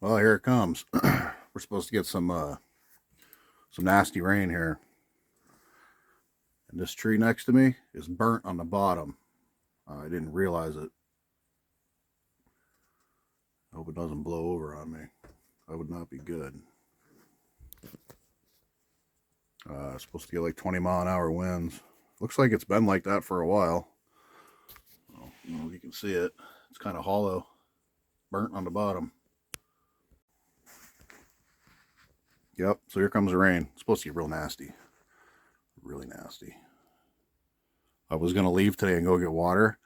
Well, here it comes. We're supposed to get some nasty rain here. And this tree next to me is burnt on the bottom. I didn't realize it. I hope it doesn't blow over on me. That would not be good. Supposed to get like 20-mile-an-hour winds. Looks like it's been like that for a while. Well, you can see it. It's kind of hollow, burnt on the bottom. Yep, so here comes the rain. It's supposed to get real nasty. Really nasty. I was going to leave today and go get water.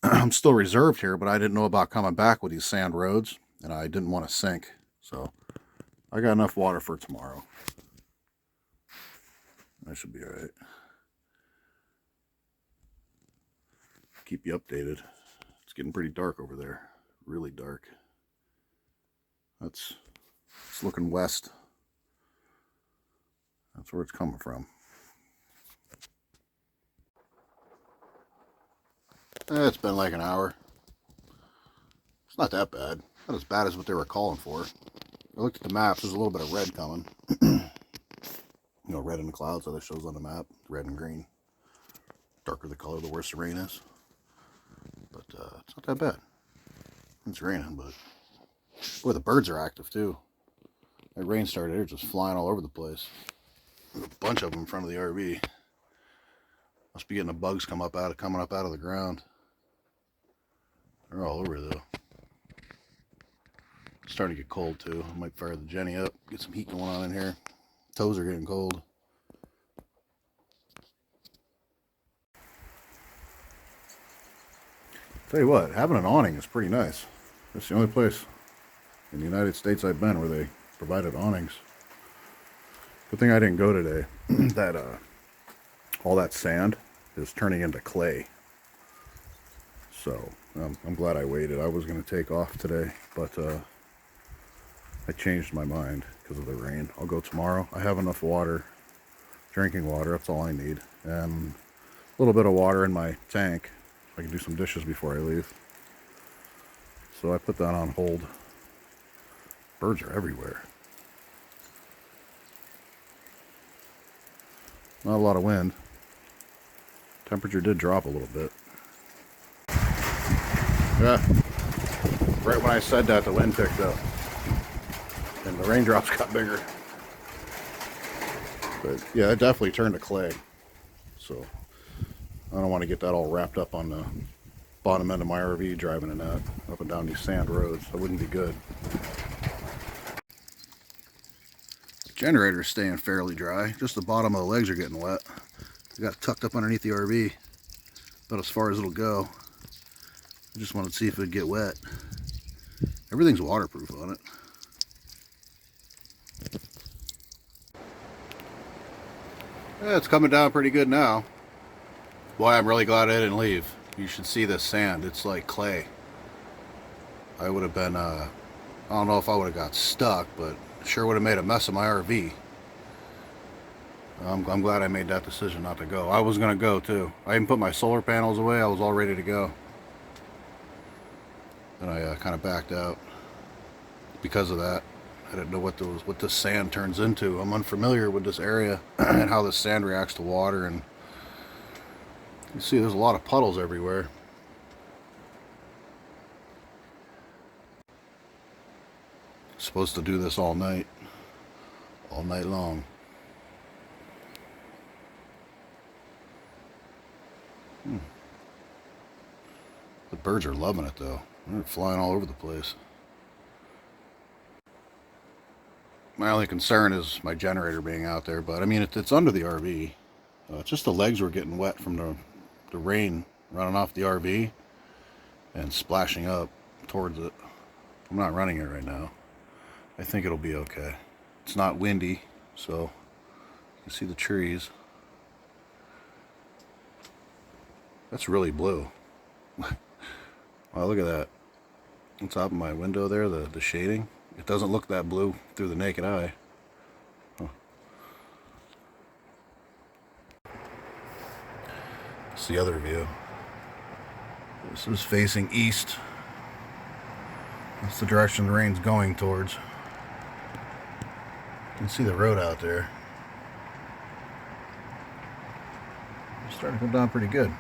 I'm still reserved here, but I didn't know about coming back with these sand roads, and I didn't want to sink. So I got enough water for tomorrow. That should be all right. Keep you updated. It's getting pretty dark over there. Really dark. It's looking west. That's where it's coming from. It's been like an hour. It's not that bad. Not as bad as what they were calling for. I looked at the maps. There's a little bit of red coming. Red in the clouds, how that shows on the map. Red and green. Darker the color, the worse the rain is. But it's not that bad. It's raining, but boy, the birds are active too. That rain started, they're just flying all over the place. There's a bunch of them in front of the RV. Must be getting the bugs coming up out of the ground. They're all over though. It's starting to get cold too. I might fire the Jenny up, get some heat going on in here. Toes are getting cold. Tell you what, having an awning is pretty nice. It's the only place in the United States I've been where they provided awnings. Good thing I didn't go today. That all that sand is turning into clay. So I'm glad I waited. I was going to take off today, but I changed my mind because of the rain. I'll go tomorrow. I have enough water, drinking water. That's all I need, and a little bit of water in my tank. I can do some dishes before I leave. So I put that on hold. Birds are everywhere. Not a lot of wind. Temperature did drop a little bit. Yeah. Right when I said that, the wind picked up. And the raindrops got bigger. But yeah, it definitely turned to clay. So I don't want to get that all wrapped up on the bottom end of my RV driving in that up and down these sand roads. That wouldn't be good. The generator's staying fairly dry. Just the bottom of the legs are getting wet. I got it tucked up underneath the RV. About as far as it'll go. I just wanted to see if it'd get wet. Everything's waterproof on it. Yeah, it's coming down pretty good now. Boy, I'm really glad I didn't leave. You should see this sand. It's like clay. I would have been, I don't know if I would have got stuck, but sure would have made a mess of my RV. I'm glad I made that decision not to go. I was going to go too. I even put my solar panels away. I was all ready to go. And I kind of backed out because of that. I didn't know what this sand turns into. I'm unfamiliar with this area and how this sand reacts to water. And you see there's a lot of puddles everywhere. Supposed to do this all night long. The birds are loving it though. They're flying all over the place. My only concern is my generator being out there, but I mean it's under the RV. It's just the legs were getting wet from the rain running off the RV and splashing up towards it. I'm not running it right now. I think it'll be okay. It's not windy, so you can see the trees. That's really blue. Wow, look at that. On top of my window there, the shading. It doesn't look that blue through the naked eye. Huh. It's the other view. This is facing east. That's the direction the rain's going towards. You can see the road out there. It's starting to come down pretty good.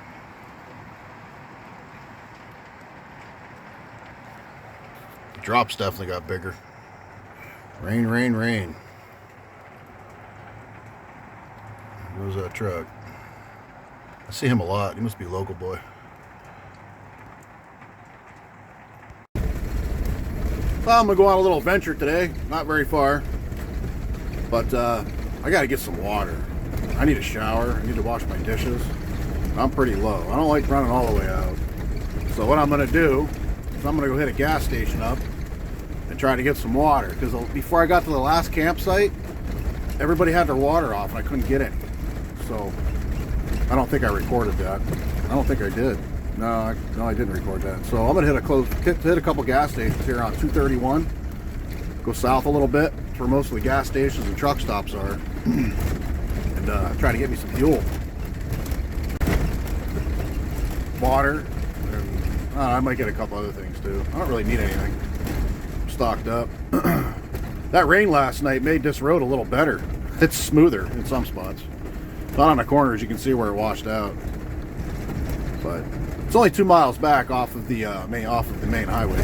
The drops definitely got bigger. Rain, rain, rain. There goes that truck. I see him a lot. He must be a local boy. Well, I'm going to go on a little venture today. Not very far. But I got to get some water. I need a shower. I need to wash my dishes. I'm pretty low. I don't like running all the way out. So what I'm going to do is I'm going to go hit a gas station up and try to get some water. Because before I got to the last campsite, everybody had their water off and I couldn't get any. So I don't think I recorded that. I don't think I did. No, I didn't record that. So I'm gonna hit a couple gas stations here on 231. Go south a little bit to where most of the gas stations and truck stops are, and try to get me some fuel, water. And, I might get a couple other things too. I don't really need anything. I'm stocked up. That rain last night made this road a little better. It's smoother in some spots. Not on the corners, you can see where it washed out, but it's only 2 miles back off of the main highway.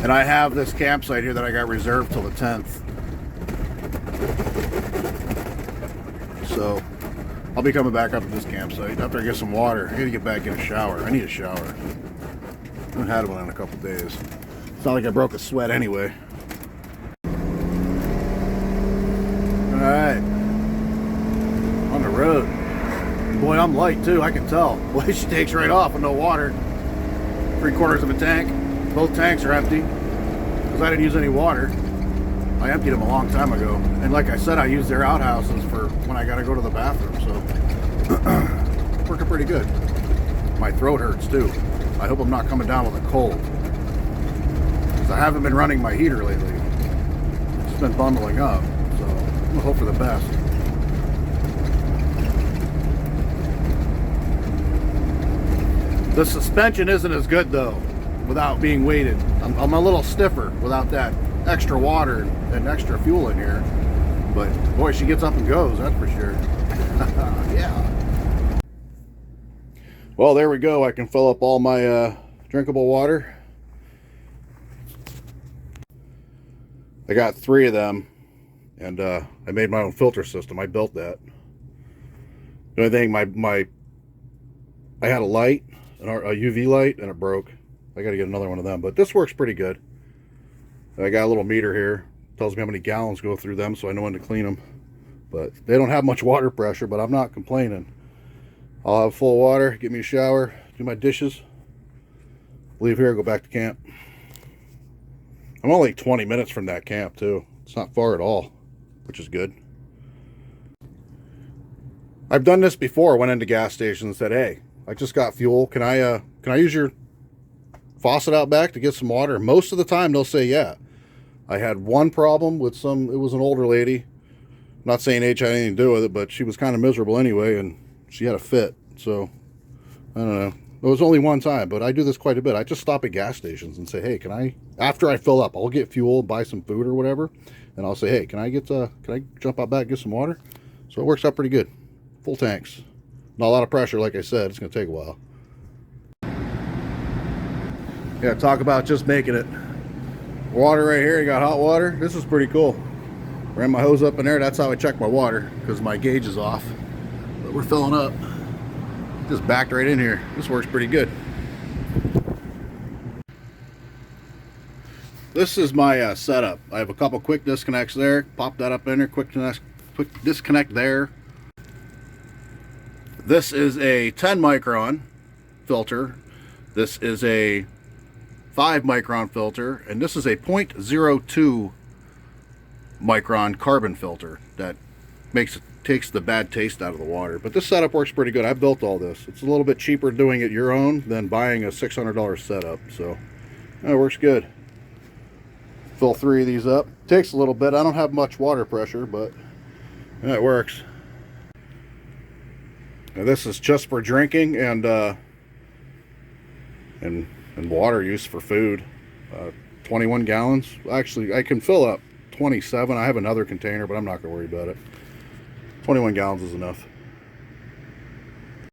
And I have this campsite here that I got reserved till the 10th. So I'll be coming back up to this campsite after I get some water. I gotta get back in a shower. I need a shower. I haven't had one in a couple days. It's not like I broke a sweat anyway. Alright. On the road. Boy, I'm light too, I can tell. Boy, she takes right off with no water. 3/4 of a tank. Both tanks are empty because I didn't use any water. I emptied them a long time ago. And like I said, I use their outhouses for when I gotta go to the bathroom, so working pretty good. My throat hurts too. I hope I'm not coming down with a cold, because I haven't been running my heater lately. It's been bundling up, so I'm gonna hope for the best. The suspension isn't as good though without being weighted. I'm a little stiffer without that extra water and extra fuel in here. But boy, she gets up and goes, that's for sure. Yeah. Well, there we go. I can fill up all my drinkable water. I got 3 of them, and I made my own filter system. I built that. The only thing, I had a light, a UV light, and it broke. I got to get another one of them, but this works pretty good. I got a little meter here, tells me how many gallons go through them, so I know when to clean them. But they don't have much water pressure, but I'm not complaining. I'll have full water, get me a shower, do my dishes, leave here, go back to camp. I'm only 20 minutes from that camp too. It's not far at all, which is good. I've done this before. Went into gas stations and said, "Hey, I just got fuel. Can I use your faucet out back to get some water?" Most of the time they'll say yeah. I had one problem with it was an older lady. Not saying age had anything to do with it, but she was kind of miserable anyway, and she had a fit. So I don't know. It was only one time, but I do this quite a bit. I just stop at gas stations and say, "Hey, can I?" After I fill up, I'll get fuel, buy some food or whatever, and I'll say, "Hey, can I jump out back and get some water?" So it works out pretty good. Full tanks. Not a lot of pressure, like I said. It's going to take a while. Yeah, talk about just making it. Water right here. You got hot water. This is pretty cool. Ran my hose up in there. That's how I check my water, because my gauge is off. But we're filling up. Just backed right in here. This works pretty good. This is my setup. I have a couple quick disconnects there. Pop that up in there. Quick disconnect there. This is a 10 micron filter. This is a 5 micron filter, and this is a 0.02 micron carbon filter that takes the bad taste out of the water. But this setup works pretty good. I built all this. It's a little bit cheaper doing it your own than buying a $600 setup, so it works good. Fill 3 of these up. Takes a little bit. I don't have much water pressure, but it works. Now this is just for drinking and And water use for food, 21 gallons. Actually, I can fill up 27. I have another container, but I'm not going to worry about it. 21 gallons is enough.